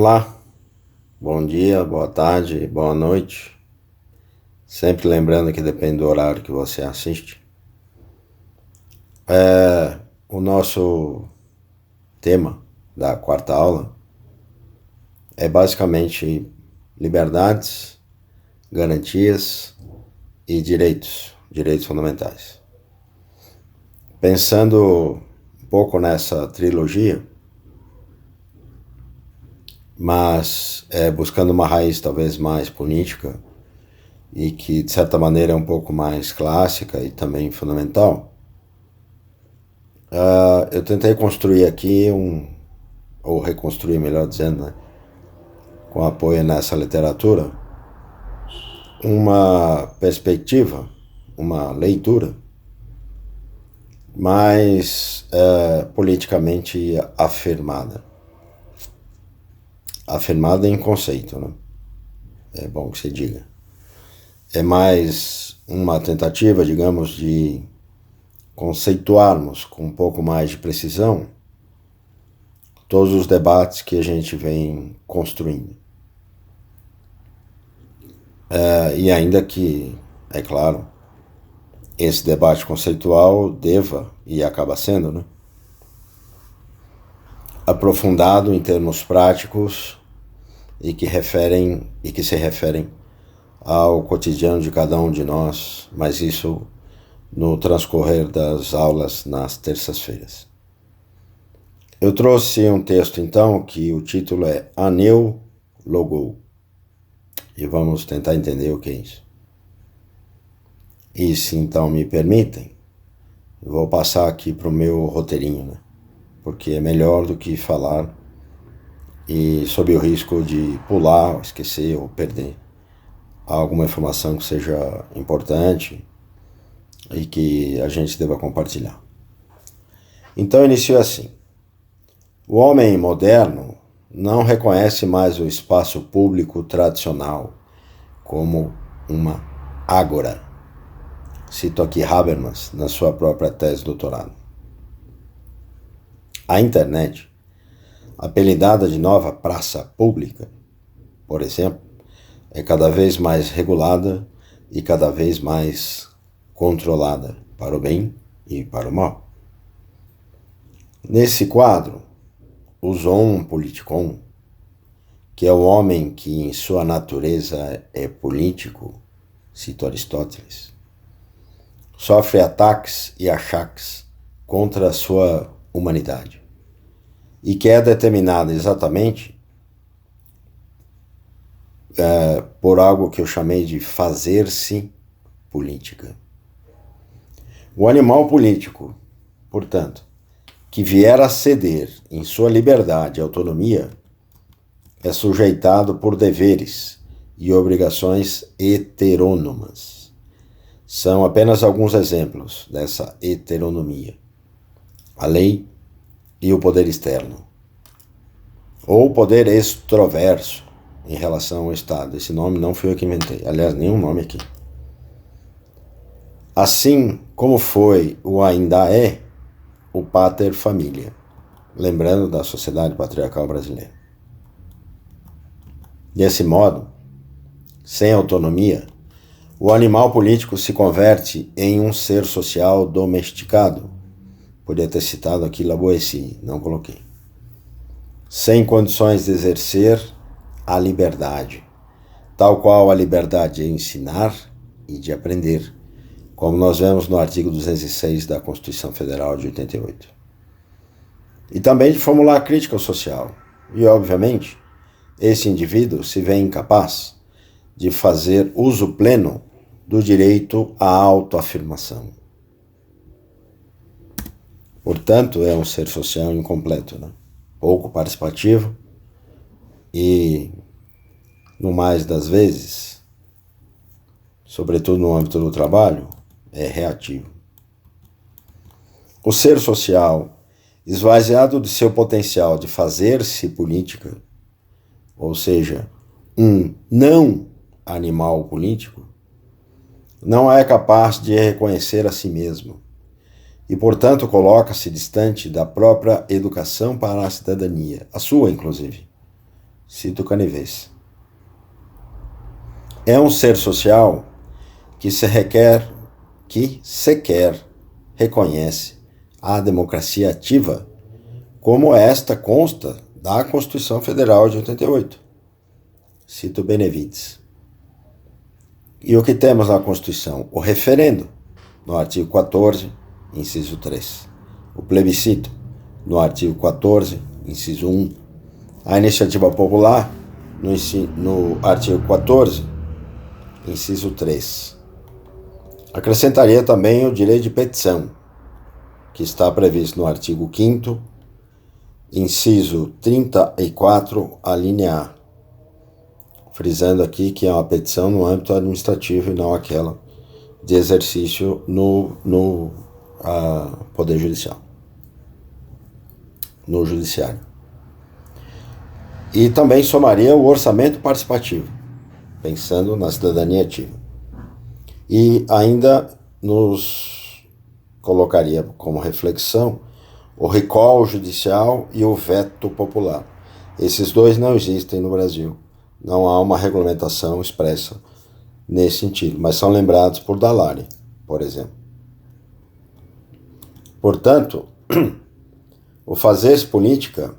Olá, bom dia, boa tarde, boa noite. Sempre lembrando que depende do horário que você assiste. O nosso tema da quarta aula é basicamente liberdades, garantias e direitos fundamentais. Pensando um pouco nessa trilogia, mas buscando uma raiz talvez mais política e que de certa maneira é um pouco mais clássica e também fundamental, eu tentei construir aqui ou reconstruir, melhor dizendo, né, com apoio nessa literatura, uma perspectiva, uma leitura mais politicamente afirmada. Afirmada em conceito, né? É bom que se diga. É mais uma tentativa, digamos, de conceituarmos com um pouco mais de precisão todos os debates que a gente vem construindo. E ainda que, é claro, esse debate conceitual deva, e acaba sendo, né, aprofundado em termos práticos e que se referem ao cotidiano de cada um de nós, mas isso no transcorrer das aulas nas terças-feiras. Eu trouxe um texto, então, que o título é Aneu Logou. E vamos tentar entender o que é isso. E se então me permitem, eu vou passar aqui para o meu roteirinho, né? Porque é melhor do que falar e sob o risco de pular, esquecer ou perder alguma informação que seja importante e que a gente deva compartilhar. Então inicio assim. O homem moderno não reconhece mais o espaço público tradicional como uma ágora. Cito aqui Habermas na sua própria tese de doutorado. A internet, apelidada de nova praça pública, por exemplo, é cada vez mais regulada e cada vez mais controlada para o bem e para o mal. Nesse quadro, o zoon politikon, que é o homem que em sua natureza é político, cito Aristóteles, sofre ataques e achaques contra a sua humanidade, e que é determinada exatamente por algo que eu chamei de fazer-se política. O animal político, portanto, que vier a ceder em sua liberdade e autonomia, é sujeitado por deveres e obrigações heterônomas. São apenas alguns exemplos dessa heteronomia: a lei e o poder externo, ou o poder extroverso em relação ao Estado. Esse nome não fui eu que inventei, aliás, nenhum nome aqui. Assim como foi ou ainda é o pater família, lembrando da sociedade patriarcal brasileira. Desse modo, sem autonomia, o animal político se converte em um ser social domesticado. Podia ter citado aqui La Boétie, não coloquei. Sem condições de exercer a liberdade, tal qual a liberdade de ensinar e de aprender, como nós vemos no artigo 206 da Constituição Federal de 88. E também de formular crítica social. E, obviamente, esse indivíduo se vê incapaz de fazer uso pleno do direito à autoafirmação. Portanto, é um ser social incompleto, né? Pouco participativo e, no mais das vezes, sobretudo no âmbito do trabalho, é reativo. O ser social, esvaziado de seu potencial de fazer-se política, ou seja, um não animal político, não é capaz de reconhecer a si mesmo e, portanto, coloca-se distante da própria educação para a cidadania, a sua, inclusive, Cito Canivês. É um ser social que sequer reconhece a democracia ativa, como esta consta da Constituição Federal de 88. Cito Benevides. E o que temos na Constituição? O referendo, no artigo 14, inciso 3. O plebiscito, no artigo 14, inciso 1. A iniciativa popular, no artigo 14, inciso 3. Acrescentaria também o direito de petição, que está previsto no artigo 5º, inciso 34, a linha A. Frisando aqui que é uma petição no âmbito administrativo e não aquela de exercício no Poder Judicial, no Judiciário. E também somaria o orçamento participativo, pensando na cidadania ativa. E ainda nos colocaria como reflexão o recall judicial e o veto popular. Esses dois não existem no Brasil. Não há uma regulamentação expressa nesse sentido, mas são lembrados por Dall'Ari, por exemplo. Portanto, o fazer política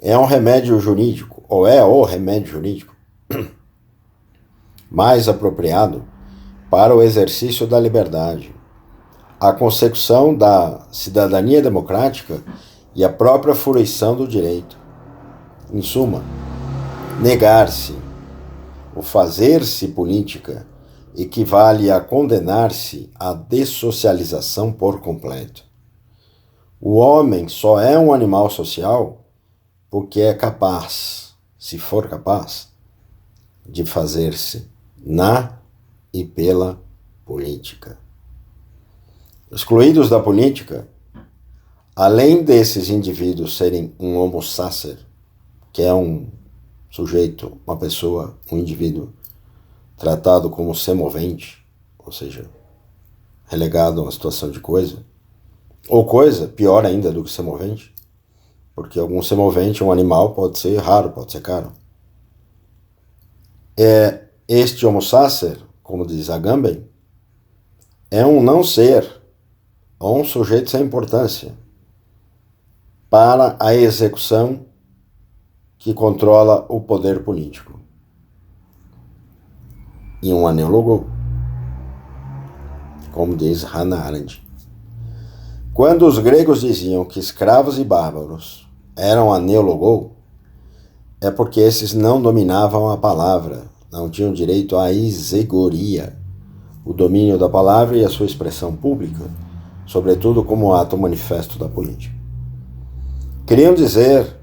é um remédio jurídico, ou é o remédio jurídico mais apropriado para o exercício da liberdade, a consecução da cidadania democrática e a própria fruição do direito. Em suma, negar-se, o fazer-se política, equivale a condenar-se à dessocialização por completo. O homem só é um animal social porque é capaz, se for capaz, de fazer-se na e pela política. Excluídos da política, além desses indivíduos serem um homo sacer, que é um sujeito, uma pessoa, um indivíduo tratado como semovente, ou seja, relegado a uma situação de coisa, ou coisa, pior ainda do que semovente, porque algum semovente, um animal, pode ser raro, pode ser caro. Este homo sacer, como diz Agamben, é um não ser, ou um sujeito sem importância, para a execução que controla o poder político. E um anelogou, como diz Hannah Arendt. Quando os gregos diziam que escravos e bárbaros eram anelogou, é porque esses não dominavam a palavra, não tinham direito à isegoria, o domínio da palavra e a sua expressão pública, sobretudo como ato manifesto da política. Queriam dizer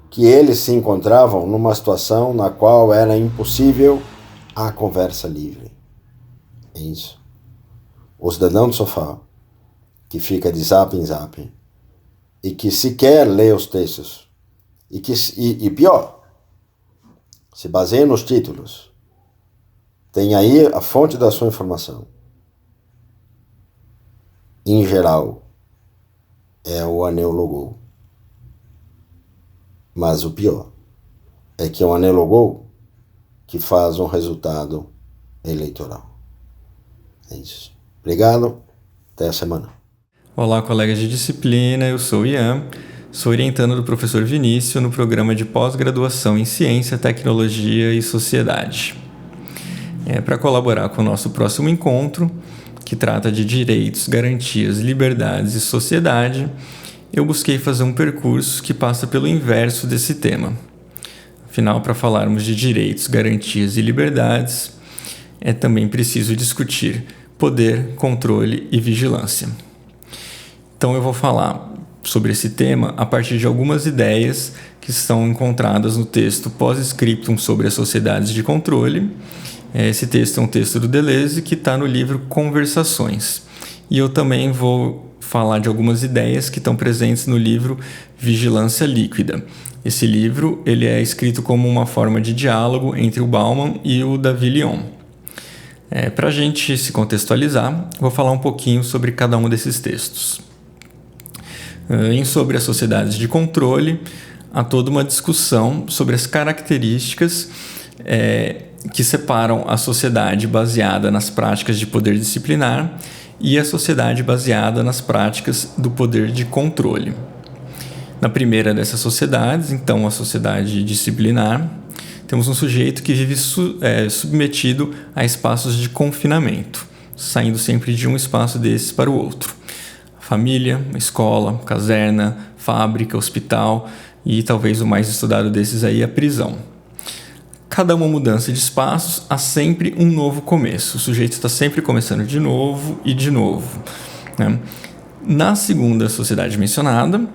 que eles se encontravam numa situação na qual era impossível a conversa livre. É isso. O cidadão do sofá, que fica de zap em zap, e que sequer lê os textos, e pior, se baseia nos títulos, tem aí a fonte da sua informação. Em geral, é o anelogou. Mas o pior é que é um anelogou que faz um resultado eleitoral. É isso. Obrigado. Até a semana. Olá, colegas de disciplina. Eu sou o Ian. Sou orientando do professor Vinícius no programa de pós-graduação em Ciência, Tecnologia e Sociedade. Para colaborar com o nosso próximo encontro, que trata de direitos, garantias, liberdades e sociedade, eu busquei fazer um percurso que passa pelo inverso desse tema. Afinal, para falarmos de direitos, garantias e liberdades, é também preciso discutir poder, controle e vigilância. Então eu vou falar sobre esse tema a partir de algumas ideias que estão encontradas no texto Post-Scriptum sobre as sociedades de controle. Esse texto é um texto do Deleuze que está no livro Conversações. E eu também vou falar de algumas ideias que estão presentes no livro Vigilância Líquida. Esse livro ele é escrito como uma forma de diálogo entre o Bauman e o David Lyon. Para a gente se contextualizar, vou falar um pouquinho sobre cada um desses textos. Sobre as sociedades de controle, há toda uma discussão sobre as características que separam a sociedade baseada nas práticas de poder disciplinar e a sociedade baseada nas práticas do poder de controle. Na primeira dessas sociedades, então a sociedade disciplinar, temos um sujeito que vive submetido a espaços de confinamento, saindo sempre de um espaço desses para o outro. Família, escola, caserna, fábrica, hospital e talvez o mais estudado desses aí, a prisão. Cada uma mudança de espaços há sempre um novo começo. O sujeito está sempre começando de novo e de novo, né? Na segunda sociedade mencionada,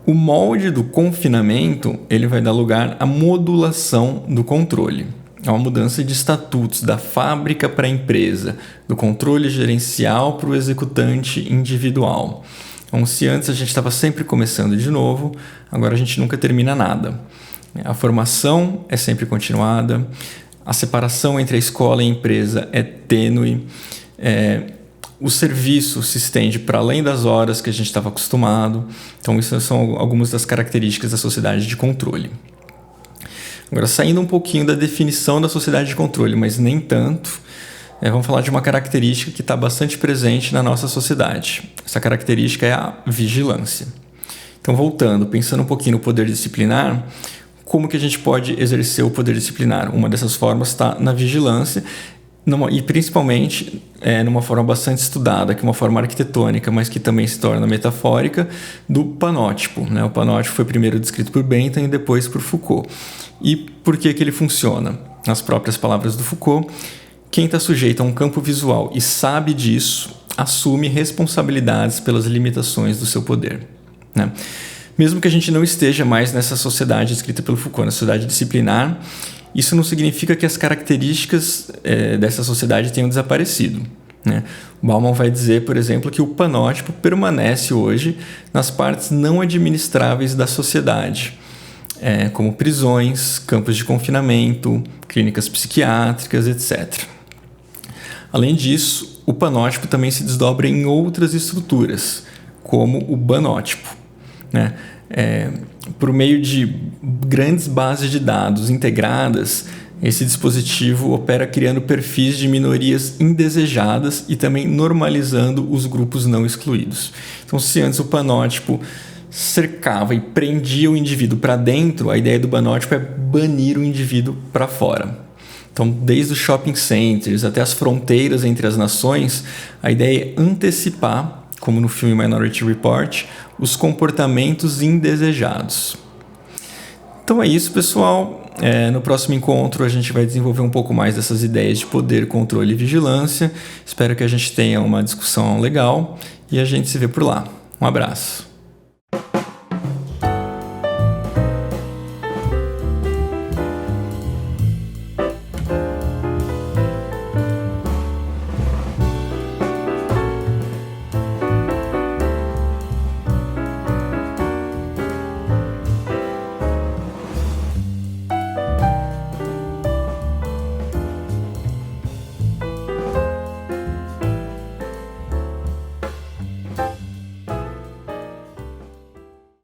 o molde do confinamento ele vai dar lugar à modulação do controle. É uma mudança de estatutos da fábrica para a empresa, do controle gerencial para o executante individual. Então, se antes a gente estava sempre começando de novo, agora a gente nunca termina nada. A formação é sempre continuada, a separação entre a escola e a empresa é tênue, o serviço se estende para além das horas que a gente estava acostumado. Então, essas são algumas das características da sociedade de controle. Agora, saindo um pouquinho da definição da sociedade de controle, mas nem tanto, vamos falar de uma característica que está bastante presente na nossa sociedade. Essa característica é a vigilância. Então, voltando, pensando um pouquinho no poder disciplinar, como que a gente pode exercer o poder disciplinar? Uma dessas formas está na vigilância, e principalmente numa forma bastante estudada, que é uma forma arquitetônica, mas que também se torna metafórica, do panótipo, né? O panótipo foi primeiro descrito por Bentham e depois por Foucault. E por que ele funciona? Nas próprias palavras do Foucault, quem está sujeito a um campo visual e sabe disso, assume responsabilidades pelas limitações do seu poder, né? Mesmo que a gente não esteja mais nessa sociedade escrita pelo Foucault, na sociedade disciplinar, isso não significa que as características dessa sociedade tenham desaparecido, né? Bauman vai dizer, por exemplo, que o panótipo permanece hoje nas partes não administráveis da sociedade, como prisões, campos de confinamento, clínicas psiquiátricas, etc. Além disso, o panótipo também se desdobra em outras estruturas, como o banótipo, né? Por meio de grandes bases de dados integradas, esse dispositivo opera criando perfis de minorias indesejadas e também normalizando os grupos não excluídos. Então, se antes o panótipo cercava e prendia o indivíduo para dentro, a ideia do banótipo é banir o indivíduo para fora. Então, desde os shopping centers até as fronteiras entre as nações, a ideia é antecipar, como no filme Minority Report, os comportamentos indesejados. Então é isso, pessoal. No próximo encontro a gente vai desenvolver um pouco mais dessas ideias de poder, controle e vigilância. Espero que a gente tenha uma discussão legal e a gente se vê por lá. Um abraço.